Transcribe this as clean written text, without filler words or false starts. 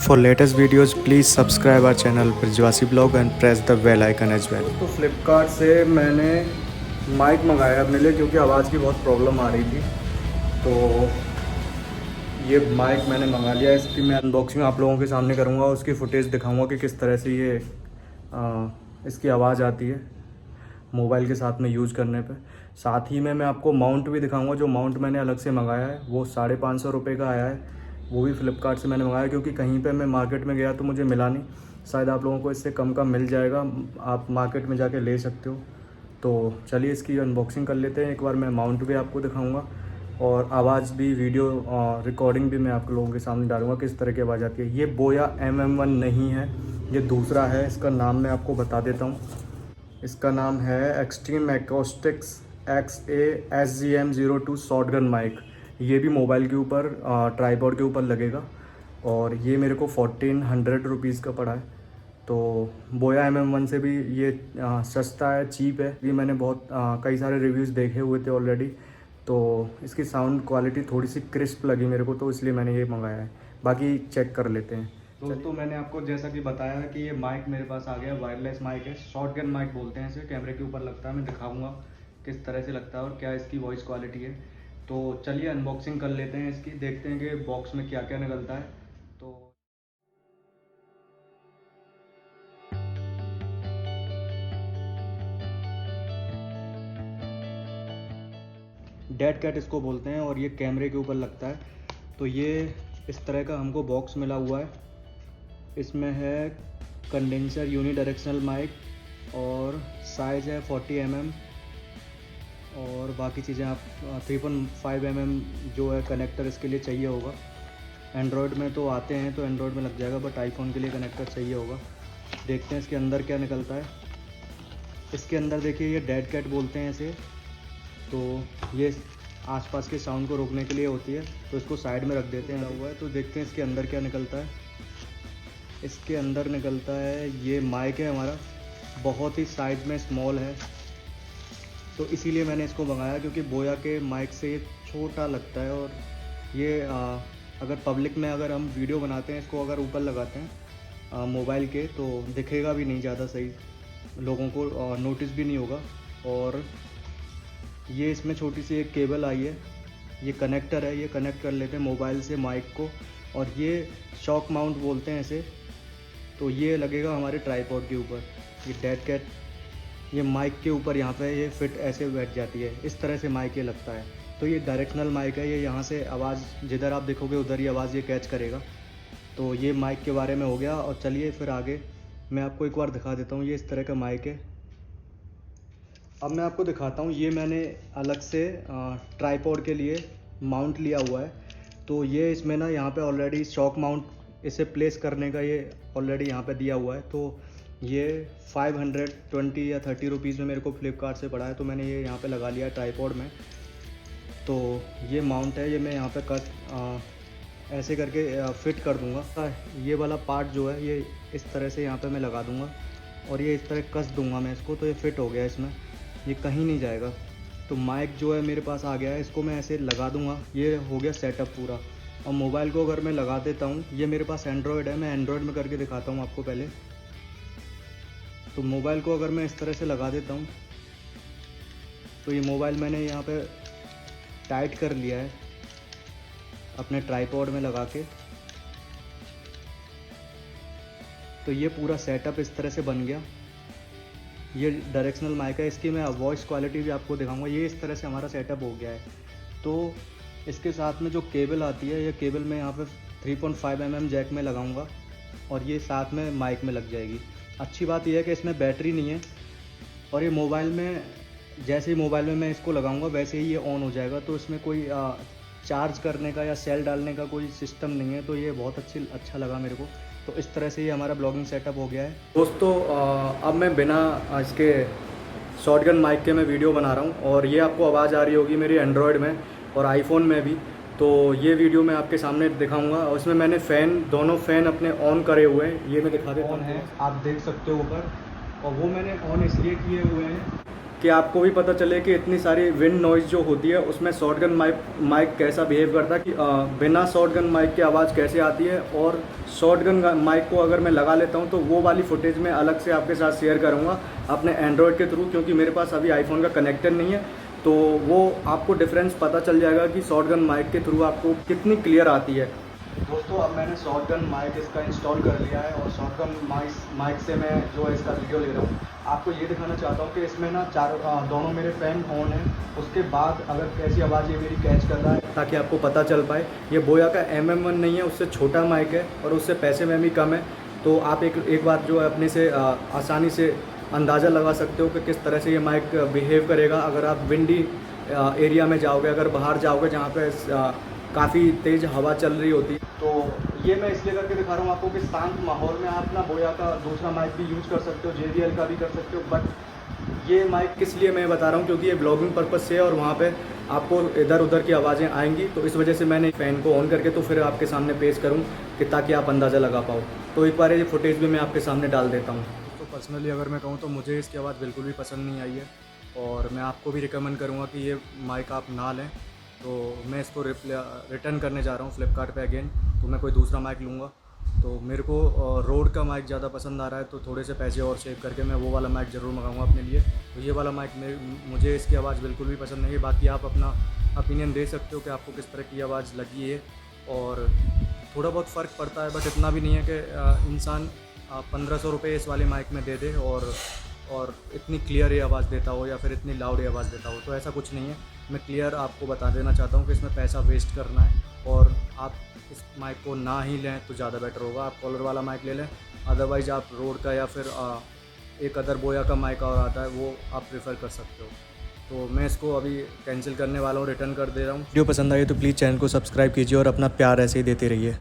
For latest videos, please subscribe our channel Brijwasi Blog and press the bell icon as well. तो फ्लिपकार्ट से मैंने mic मंगाया अपने लिए क्योंकि आवाज़ की बहुत प्रॉब्लम आ रही थी। तो ये माइक मैंने मंगा लिया। इसकी मैं अनबॉक्सिंग आप लोगों के सामने करूँगा, उसकी फुटेज दिखाऊँगा कि किस तरह से ये इसकी आवाज़ आती है मोबाइल के साथ में यूज़ करने पे। साथ ही में मैं आपको माउंट भी दिखाऊंगा। जो माउंट मैंने अलग से मंगाया है वो 550 रुपये का आया है। वो भी फ़्लिपकार्ट से मैंने मंगाया क्योंकि कहीं पे मैं मार्केट में गया तो मुझे मिला नहीं। शायद आप लोगों को इससे कम का मिल जाएगा, आप मार्केट में जाके ले सकते हो। तो चलिए इसकी अनबॉक्सिंग कर लेते हैं। एक बार मैं माउंट भी आपको दिखाऊँगा और आवाज़ भी, वीडियो रिकॉर्डिंग भी मैं आप लोगों के सामने डालूँगा किस तरह की आवाज़ आती है। ये बोया MM1 नहीं है, ये दूसरा है। इसका नाम मैं आपको बता देता हूँ। इसका नाम है एक्सट्रीम एक्रोस्टिक्स XA-SGM02 शॉटगन माइक। ये भी मोबाइल के ऊपर ट्राइपॉड के ऊपर लगेगा और ये मेरे को 1400 रुपीज़ का पड़ा है। तो बोया MM1 से भी ये सस्ता है, चीप है। भी मैंने बहुत कई सारे रिव्यूज़ देखे हुए थे ऑलरेडी। तो इसकी साउंड क्वालिटी थोड़ी सी क्रिस्प लगी मेरे को, तो इसलिए मैंने ये मंगाया है। बाकी चेक कर लेते हैं। दोस्तों मैंने आपको जैसा कि बताया है कि ये माइक मेरे पास आ गया, वायरलेस माइक है, शॉटगन माइक बोलते हैं इसे। कैमरे के ऊपर लगता है, मैं दिखाऊंगा किस तरह से लगता है और क्या इसकी वॉइस क्वालिटी है। तो चलिए अनबॉक्सिंग कर लेते हैं इसकी, देखते हैं कि बॉक्स में क्या क्या निकलता है। तो डेड कैट इसको बोलते हैं और ये कैमरे के ऊपर लगता है। तो ये इस तरह का हमको बॉक्स मिला हुआ है। इसमें है कंडेंसर यूनी डायरेक्शनल माइक और साइज़ है 40 mm और बाकी चीज़ें आप 3.5 mm जो है कनेक्टर इसके लिए चाहिए होगा। एंड्रॉयड में तो आते हैं तो एंड्रॉयड में लग जाएगा, बट आईफोन के लिए कनेक्टर चाहिए होगा। देखते हैं इसके अंदर क्या निकलता है। इसके अंदर देखिए, ये डेड कैट बोलते हैं इसे। तो ये आसपास के साउंड को रोकने के लिए होती है, तो इसको साइड में रख देते हैं। हुआ है तो देखते हैं इसके अंदर क्या निकलता है। इसके अंदर निकलता है ये माइक है हमारा, बहुत ही साइज में स्मॉल है, तो इसीलिए मैंने इसको मंगाया क्योंकि बोया के माइक से ये छोटा लगता है। और ये अगर पब्लिक में अगर हम वीडियो बनाते हैं, इसको अगर ऊपर लगाते हैं मोबाइल के, तो दिखेगा भी नहीं ज़्यादा सही, लोगों को नोटिस भी नहीं होगा। और ये इसमें छोटी सी एक केबल आई है, ये कनेक्टर है, ये कनेक्ट कर लेते हैं मोबाइल से माइक को। और ये शॉक माउंट बोलते हैं इसे। तो ये लगेगा हमारे ट्राइपॉड के ऊपर। ये डेड कैट ये माइक के ऊपर यहाँ पे ये फिट ऐसे बैठ जाती है, इस तरह से माइक ये लगता है। तो ये डायरेक्शनल माइक है, ये यहाँ से आवाज़ जिधर आप देखोगे उधर ही आवाज़ ये कैच करेगा। तो ये माइक के बारे में हो गया। और चलिए फिर आगे मैं आपको एक बार दिखा देता हूँ। ये इस तरह का माइक है। अब मैं आपको दिखाता हूँ, ये मैंने अलग से ट्राइपॉड के लिए माउंट लिया हुआ है। तो ये इसमें ना यहाँ पे ऑलरेडी शॉक माउंट इसे प्लेस करने का ये ऑलरेडी यहाँ पे दिया हुआ है। तो ये 520 या 30 रुपीज़ में मेरे को फ्लिपकार्ट से पड़ा है, तो मैंने ये यहाँ पे लगा लिया ट्राइपॉड में। तो ये माउंट है, ये मैं यहाँ पे ऐसे करके फिट कर दूँगा। ये वाला पार्ट जो है ये इस तरह से यहाँ पे मैं लगा दूँगा और ये इस तरह कस दूँगा मैं इसको, तो ये फिट हो गया इसमें, ये कहीं नहीं जाएगा। तो माइक जो है मेरे पास आ गया है, इसको मैं ऐसे लगा दूँगा, ये हो गया सेटअप पूरा। और मोबाइल को अगर मैं लगा देता हूँ, ये मेरे पास एंड्रॉयड है, मैं एंड्रॉयड में करके दिखाता हूँ आपको पहले। तो मोबाइल को अगर मैं इस तरह से लगा देता हूँ, तो ये मोबाइल मैंने यहाँ पे टाइट कर लिया है अपने ट्राइपॉड में लगा के। तो ये पूरा सेटअप इस तरह से बन गया। ये डायरेक्शनल माइक है, इसकी मैं वॉइस क्वालिटी भी आपको दिखाऊंगा। ये इस तरह से हमारा सेटअप हो गया है। तो इसके साथ में जो केबल आती है, ये केबल मैं यहाँ पे 3.5 mm जैक में लगाऊंगा और ये साथ में माइक में लग जाएगी। अच्छी बात यह है कि इसमें बैटरी नहीं है और ये मोबाइल में, जैसे ही मोबाइल में मैं इसको लगाऊंगा वैसे ही ये ऑन हो जाएगा। तो इसमें कोई चार्ज करने का या सेल डालने का कोई सिस्टम नहीं है। तो ये बहुत अच्छा लगा मेरे को। तो इस तरह से ये हमारा ब्लॉगिंग सेटअप हो गया है। दोस्तों अब मैं बिना इसके शॉटगन माइक के मैं वीडियो बना रहा हूँ और ये आपको आवाज़ आ रही होगी मेरी एंड्रॉयड में और आईफोन में भी। तो ये वीडियो मैं आपके सामने दिखाऊंगा और इसमें मैंने दोनों फ़ैन अपने ऑन करे हुए हैं। ये मैं दिखा देता हूँ, आप देख सकते हो ऊपर। और वो मैंने ऑन इसलिए किए हुए हैं कि आपको भी पता चले कि इतनी सारी विंड नॉइज़ जो होती है उसमें शॉटगन माइक कैसा बिहेव करता है, कि बिना शॉटगन माइक की आवाज़ कैसे आती है। और शॉटगन माइक को अगर मैं लगा लेता हूं तो वो वाली फुटेज मैं अलग से आपके साथ शेयर करूंगा अपने एंड्रॉयड के थ्रू, क्योंकि मेरे पास अभी आईफोन का कनेक्टर नहीं है। तो वो आपको डिफरेंस पता चल जाएगा कि शॉटगन माइक के थ्रू आपको कितनी क्लियर आती है। दोस्तों अब मैंने शॉटगन माइक इसका इंस्टॉल कर लिया है और शॉटगन माइक से मैं जो है इसका वीडियो ले रहा हूँ। आपको ये दिखाना चाहता हूँ कि इसमें ना दोनों मेरे फैन ऑन है, उसके बाद अगर कैसी आवाज़ ये मेरी कैच कर रहा है ताकि आपको पता चल पाए। ये बोया का MM1 नहीं है, उससे छोटा माइक है और उससे पैसे में भी कम है। तो आप एक बार जो है अपने से आसानी से अंदाज़ा लगा सकते हो कि किस तरह से ये माइक बिहेव करेगा अगर आप विंडी एरिया में जाओगे, अगर बाहर जाओगे जहाँ पे काफ़ी तेज़ हवा चल रही होती है। तो ये मैं इसलिए करके दिखा रहा हूँ आपको कि शांत माहौल में आप ना बोया का दूसरा माइक भी यूज़ कर सकते हो, JBL का भी कर सकते हो। बट ये माइक किस लिए मैं बता रहा हूँ, क्योंकि ये ब्लॉगिंग पर्पज़ से है और वहाँ पे आपको इधर उधर की आवाज़ें आएंगी, तो इस वजह से मैंने फ़ैन को ऑन करके तो फिर आपके सामने पेश करूँ कि ताकि आप अंदाज़ा लगा पाओ। तो एक बार ये फुटेज भी मैं आपके सामने डाल देता हूँ। तो पर्सनली अगर मैं कहूँ तो मुझे इसकी आवाज़ बिल्कुल भी पसंद नहीं आई है और मैं आपको भी रिकमेंड करूँगा कि ये माइक आप ना लें। तो मैं इसको रिटर्न करने जा रहा हूँ फ्लिपकार्ट पे अगेन, तो मैं कोई दूसरा माइक लूँगा। तो मेरे को रोड का माइक ज़्यादा पसंद आ रहा है, तो थोड़े से पैसे और सेव करके मैं वो वाला माइक ज़रूर मंगाऊँगा अपने लिए। तो ये वाला माइक मुझे इसकी आवाज़ बिल्कुल भी पसंद नहीं है। बाकी आप अपना ओपिनियन दे सकते हो कि आपको किस तरह की आवाज़ लगी है। और थोड़ा बहुत फ़र्क पड़ता है बट इतना भी नहीं है कि इंसान 1500 रुपये इस वाले माइक में दे दे और इतनी क्लियर ये आवाज़ देता हो या फिर इतनी लाउड ये आवाज़ देता हो। तो ऐसा कुछ नहीं है। मैं क्लियर आपको बता देना चाहता हूँ कि इसमें पैसा वेस्ट करना है और आप इस माइक को ना ही लें तो ज़्यादा बेटर होगा। आप कॉलर वाला माइक ले लें, अदरवाइज़ आप रोड का या फिर एक अदर बोया का माइक और आता है वो आप प्रेफर कर सकते हो। तो मैं इसको अभी कैंसिल करने वाला हूँ, रिटर्न कर दे रहा हूँ। वीडियो पसंद आई तो प्लीज़ चैनल को सब्सक्राइब कीजिए और अपना प्यार ऐसे ही देते रहिए।